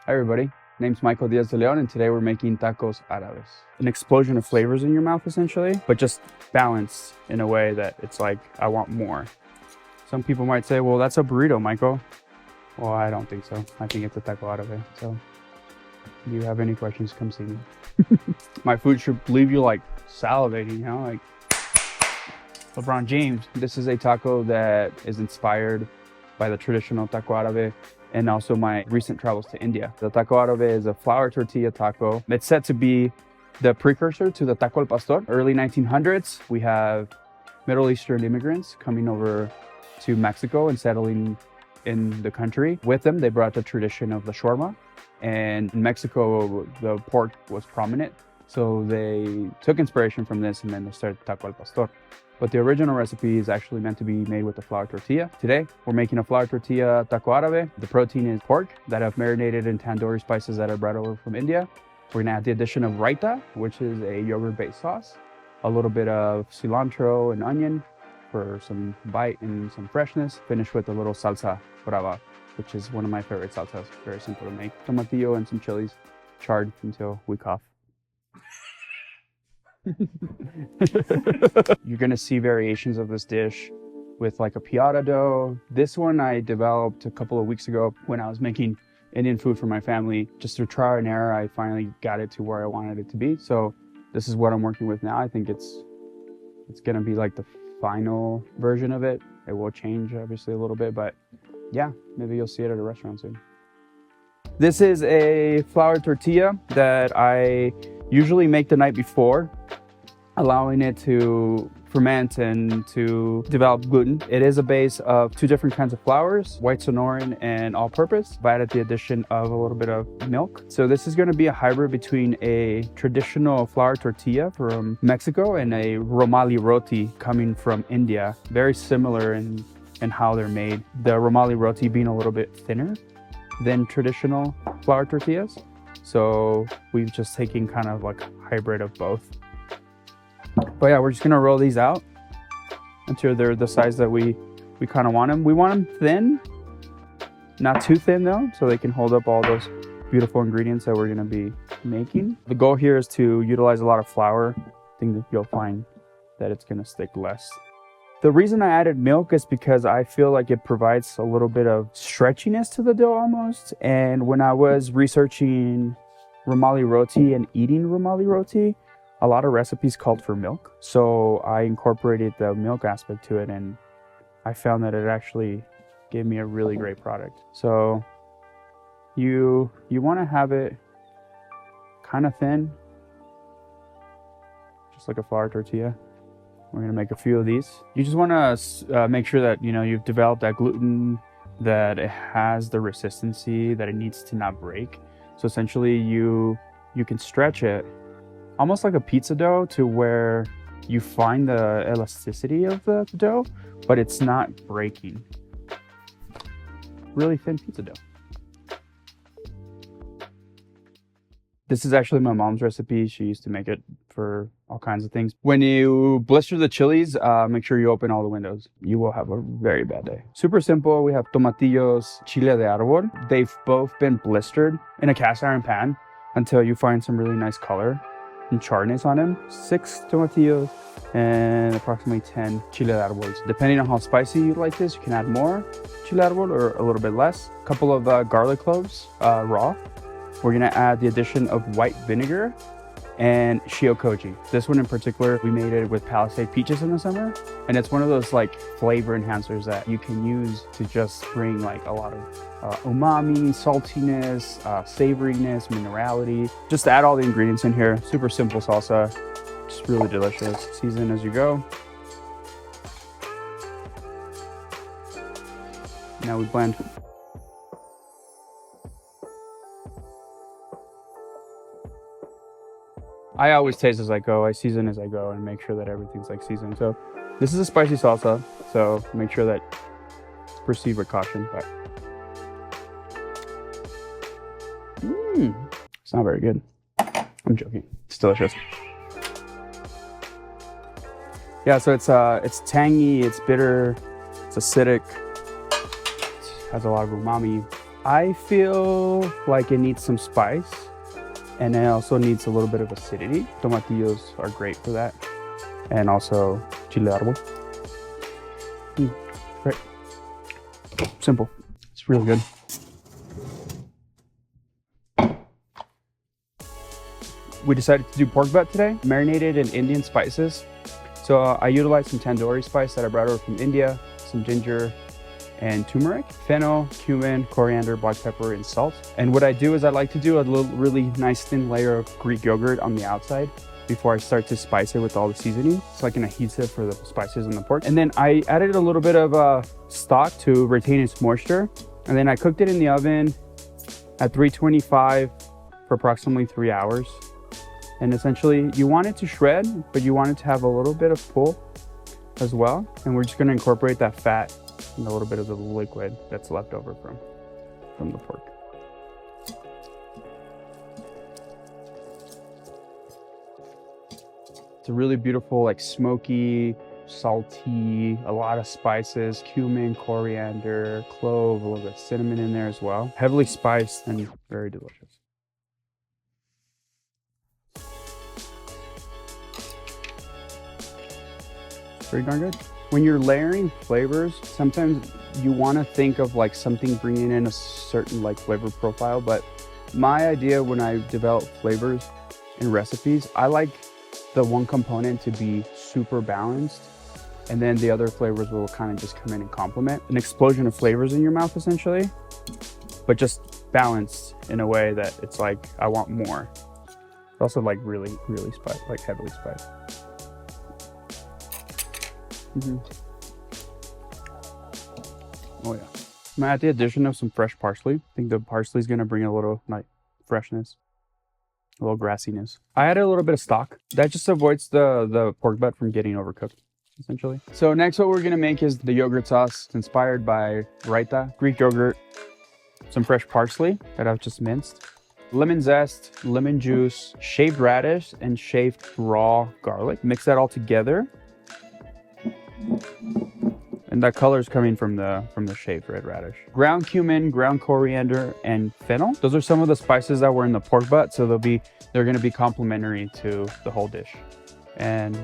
Hi everybody, name's Michael Diaz de Leon, and today we're making tacos árabes. An explosion of flavors in your mouth essentially, but just balanced in a way that it's like, I want more. Some people might say, well, that's a burrito, Michael. Well, I don't think so. I think it's a taco árabe. So if you have any questions, come see me. My food should leave you like salivating, you know, like LeBron James. This is a taco that is inspired by the traditional taco árabe and also my recent travels to India. The taco árabe is a flour tortilla taco. It's said to be the precursor to the taco al pastor. Early 1900s, we have Middle Eastern immigrants coming over to Mexico and settling in the country. With them, they brought the tradition of the shawarma. And in Mexico, the pork was prominent. So they took inspiration from this and then they started taco al pastor. But the original recipe is actually meant to be made with a flour tortilla. Today, we're making a flour tortilla taco árabe. The protein is pork that I've marinated in tandoori spices that are brought over from India. We're gonna add the addition of raita, which is a yogurt-based sauce, a little bit of cilantro and onion for some bite and some freshness. Finish with a little salsa Brava, which is one of my favorite salsas. Very simple to make. Tomatillo and some chilies, charred until we cough. You're gonna see variations of this dish with like a piata dough. This one I developed a couple of weeks ago when I was making Indian food for my family. Just through trial and error, I finally got it to where I wanted it to be. So this is what I'm working with now. I think it's gonna be like the final version of it. It will change obviously a little bit, but yeah, maybe you'll see it at a restaurant soon. This is a flour tortilla that I usually make the night before, allowing it to ferment and to develop gluten. It is a base of two different kinds of flours, White Sonoran and all-purpose. I've added the addition of a little bit of milk. So this is gonna be a hybrid between a traditional flour tortilla from Mexico and a Rumali roti coming from India. Very similar in how they're made. The Rumali roti being a little bit thinner than traditional flour tortillas. So we've just taken kind of like a hybrid of both. But yeah, we're just gonna roll these out until they're the size that we kind of want them. We want them thin, not too thin though, so they can hold up all those beautiful ingredients that we're gonna be making. The goal here is to utilize a lot of flour. I think that you'll find that it's gonna stick less. The reason I added milk is because I feel like it provides a little bit of stretchiness to the dough almost. And when I was researching Rumali roti and eating Rumali roti, a lot of recipes called for milk. So I incorporated the milk aspect to it and I found that it actually gave me a really great product. So you wanna have it kind of thin, just like a flour tortilla. We're gonna make a few of these. You just wanna make sure that you've developed that gluten, that it has the resistancy that it needs to not break. So essentially you can stretch it almost like a pizza dough to where you find the elasticity of the dough, but it's not breaking. Really thin pizza dough. This is actually my mom's recipe. She used to make it for all kinds of things. When you blister the chilies, make sure you open all the windows. You will have a very bad day. Super simple. We have tomatillos, chile de árbol. They've both been blistered in a cast iron pan until you find some really nice color and charness on them. 6 tomatillos and approximately 10 chile de árbol. Depending on how spicy you like this, you can add more chile de árbol or a little bit less. A couple of garlic cloves, raw. We're gonna add the addition of white vinegar and shiokoji. This one in particular, we made it with Palisade peaches in the summer. And it's one of those like flavor enhancers that you can use to just bring like a lot of umami, saltiness, savoriness, minerality. Just add all the ingredients in here. Super simple salsa, just really delicious. Season as you go. Now we blend. I always taste as I go, I season as I go and make sure that everything's like seasoned. So this is a spicy salsa, so make sure that proceed with caution. But it's not very good. I'm joking. It's delicious. Yeah, so it's tangy, it's bitter, it's acidic, it has a lot of umami, I feel like it needs some spice, and it also needs a little bit of acidity. Tomatillos are great for that. And also chile árbol. Great. Simple. It's really good. We decided to do pork butt today, marinated in Indian spices. So I utilized some tandoori spice that I brought over from India, some ginger and turmeric, fennel, cumin, coriander, black pepper, and salt. And what I do is I like to do a little really nice thin layer of Greek yogurt on the outside before I start to spice it with all the seasoning. It's like an adhesive for the spices in the pork. And then I added a little bit of stock to retain its moisture. And then I cooked it in the oven at 325 for approximately 3 hours. And essentially you want it to shred, but you want it to have a little bit of pull as well. And we're just gonna incorporate that fat and a little bit of the liquid that's left over from the pork. It's a really beautiful, like smoky, salty, a lot of spices, cumin, coriander, clove, a little bit of cinnamon in there as well. Heavily spiced and very delicious. Pretty darn good. When you're layering flavors, sometimes you want to think of like something bringing in a certain like flavor profile, but my idea when I develop flavors in recipes, I like the one component to be super balanced, and then the other flavors will kind of just come in and complement. An explosion of flavors in your mouth essentially, but just balanced in a way that it's like, I want more. It's also like really, really spiced, like heavily spiced. Oh yeah. I'm gonna add the addition of some fresh parsley. I think the parsley is gonna bring a little like freshness, a little grassiness. I added a little bit of stock. That just avoids the pork butt from getting overcooked, essentially. So next what we're gonna make is the yogurt sauce. It's inspired by raita, Greek yogurt, some fresh parsley that I've just minced, lemon zest, lemon juice, shaved radish, and shaved raw garlic. Mix that all together. And that color is coming from the shaved red radish. Ground cumin, ground coriander, and fennel. Those are some of the spices that were in the pork butt, so they're gonna be complementary to the whole dish. And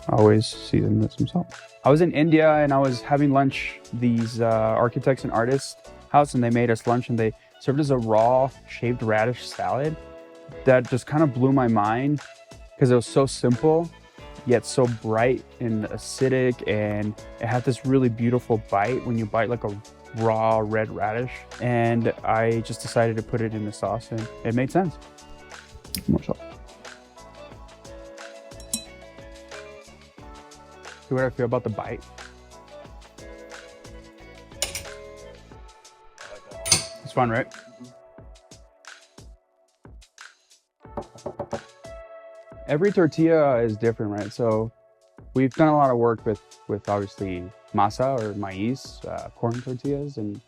always season with some salt. I was in India and I was having lunch, these architects and artists house, and they made us lunch and they served us a raw shaved radish salad that just kind of blew my mind because it was so simple yet so bright and acidic, and it had this really beautiful bite when you bite like a raw red radish. And I just decided to put it in the sauce and it made sense. More salt. See what I feel about the bite? It's fun, right? Every tortilla is different, right? So we've done a lot of work with obviously masa or maize, corn tortillas, and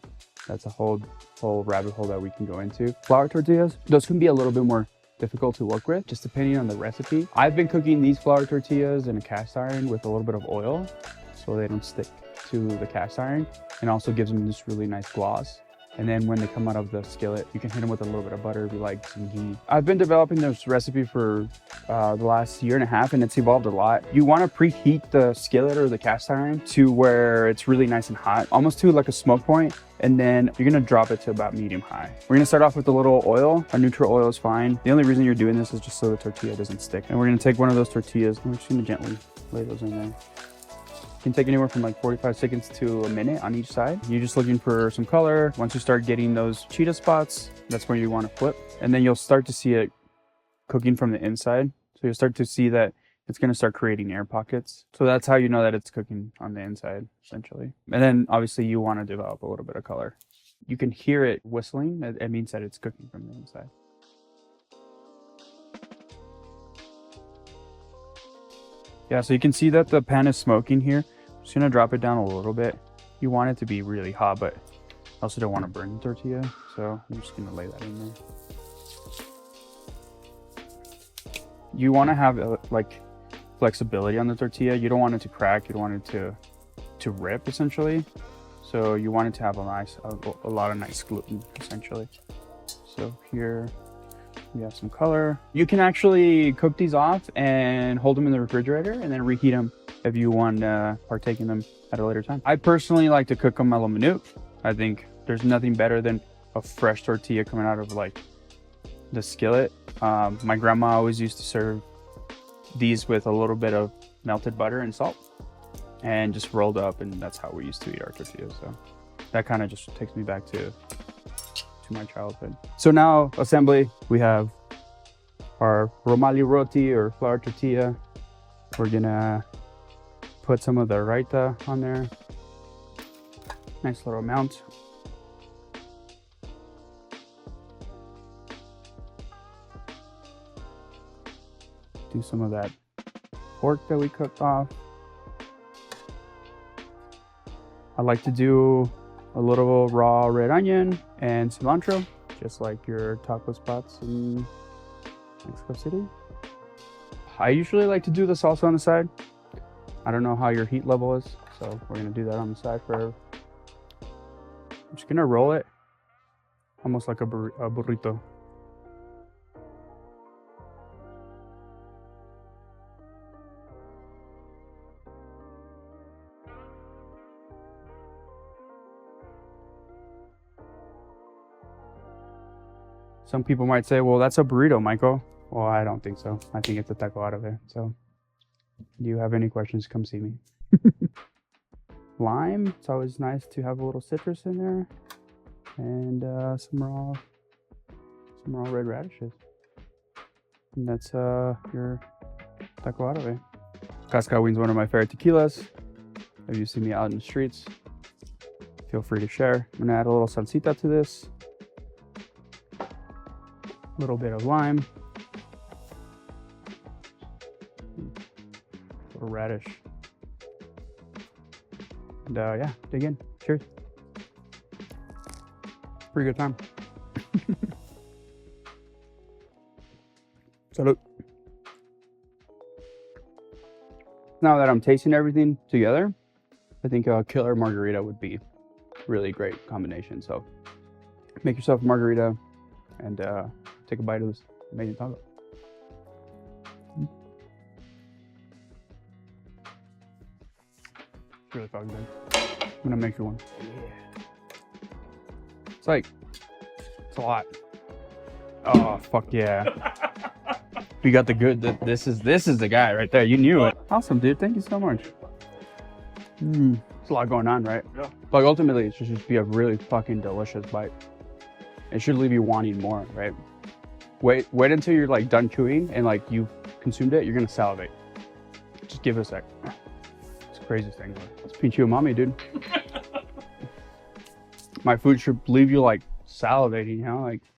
that's a whole rabbit hole that we can go into. Flour tortillas, those can be a little bit more difficult to work with, just depending on the recipe. I've been cooking these flour tortillas in a cast iron with a little bit of oil so they don't stick to the cast iron, and also gives them this really nice gloss. And then when they come out of the skillet, you can hit them with a little bit of butter if you like, some ghee. I've been developing this recipe for the last year and a half, and it's evolved a lot. You want to preheat the skillet or the cast iron to where it's really nice and hot, almost to like a smoke point, and then you're gonna drop it to about medium high. We're gonna start off with a little oil. A neutral oil is fine. The only reason you're doing this is just so the tortilla doesn't stick. And we're gonna take one of those tortillas, and we're just gonna gently lay those in there. Can take anywhere from like 45 seconds to a minute on each side. You're just looking for some color. Once you start getting those cheetah spots, that's where you want to flip. And then you'll start to see it cooking from the inside. So you'll start to see that it's going to start creating air pockets. So that's how you know that it's cooking on the inside, essentially. And then obviously you want to develop a little bit of color. You can hear it whistling. It means that it's cooking from the inside. Yeah, so you can see that the pan is smoking here. I'm just gonna drop it down a little bit. You want it to be really hot, but I also don't want to burn the tortilla, so I'm just gonna lay that in there. You want to have like flexibility on the tortilla. You don't want it to crack. You don't want it to rip, essentially. So you want it to have a lot of nice gluten, essentially. So here we have some color. You can actually cook these off and hold them in the refrigerator and then reheat them if you want to partake in them at a later time. I personally like to cook them a la minute. I think there's nothing better than a fresh tortilla coming out of like the skillet. My grandma always used to serve these with a little bit of melted butter and salt and just rolled up, and that's how we used to eat our tortillas. So that kind of just takes me back to my childhood. So now assembly, we have our Rumali roti or flour tortilla. We're gonna put some of the raita on there. Nice little amount. Do some of that pork that we cooked off. I like to do a little raw red onion and cilantro, just like your taco spots in Mexico City. I usually like to do the salsa on the side. I don't know how your heat level is, so we're gonna do that on the side for. I'm just gonna roll it, almost like a burrito. Some people might say, well, that's a burrito, Michael. Well, I don't think so. I think it's a taco árabe. So do you have any questions, come see me. Lime, it's always nice to have a little citrus in there. And some raw red radishes. And that's your taco árabe. Cascawin is one of my favorite tequilas. If you see me out in the streets, feel free to share. I'm gonna add a little salsita to this. A little bit of lime, a little radish, and yeah, dig in. Cheers. Pretty good time. Salud. Now that I'm tasting everything together, I think a killer margarita would be really great combination. So make yourself a margarita and take a bite of this amazing taco. It's really fucking good. I'm gonna make you one. Yeah. It's like, it's a lot. Oh, fuck yeah. We got the good, this is the guy right there. You knew it. Awesome, dude. Thank you so much. There's a lot going on, right? Yeah. Like ultimately, it should just be a really fucking delicious bite. It should leave you wanting more, right? Wait until you're like done chewing and like you've consumed it, you're gonna salivate. Just give it a sec. It's the craziest thing. It's pinche umami, dude. My food should leave you like salivating, you know? Like